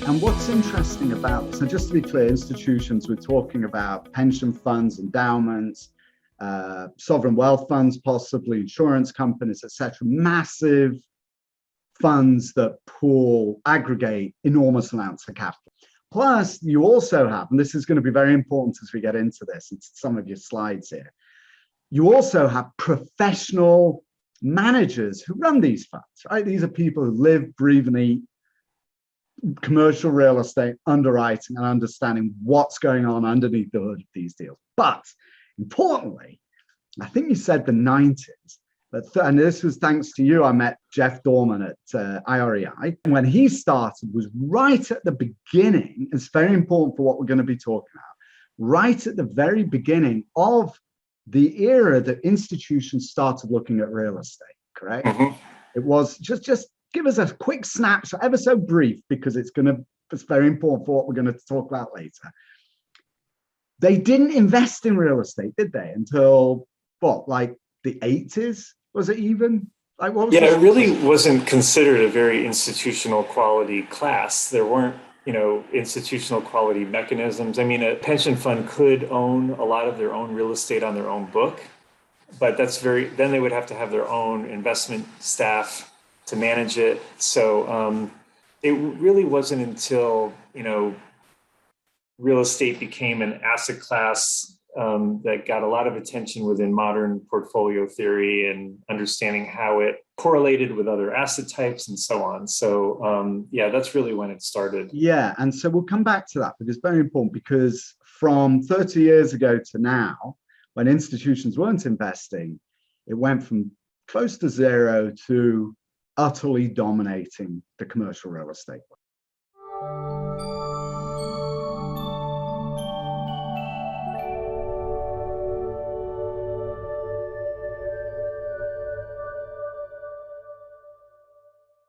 And what's interesting about this, and just to be clear, institutions, we're talking about pension funds, endowments, sovereign wealth funds, possibly insurance companies, etc. Massive funds that aggregate enormous amounts of capital. Plus, you also have, and this is going to be very important as we get into this, into some of your slides here, you also have professional managers who run these funds, right? These are people who live, breathe, and eat commercial real estate underwriting and understanding what's going on underneath the hood of these deals. But importantly, I think you said the 90s, and this was thanks to you. I met Jeff Dorman at IREI. And when he started was right at the beginning. It's very important for what we're going to be talking about. Right at the very beginning of the era that institutions started looking at real estate, correct? Mm-hmm. It was just give us a quick snapshot, ever so brief, because it's very important for what we're going to talk about later. They didn't invest in real estate, did they? Until what, like the 80s? Was it even? Like, what was it really wasn't considered a very institutional quality class. There weren't, institutional quality mechanisms. I mean, a pension fund could own a lot of their own real estate on their own book, but then they would have to have their own investment staff to manage it. So it really wasn't until, real estate became an asset class that got a lot of attention within modern portfolio theory and understanding how it correlated with other asset types and so on. So that's really when it started. Yeah, and so we'll come back to that, because it's very important, because from 30 years ago to now, when institutions weren't investing, it went from close to zero to utterly dominating the commercial real estate.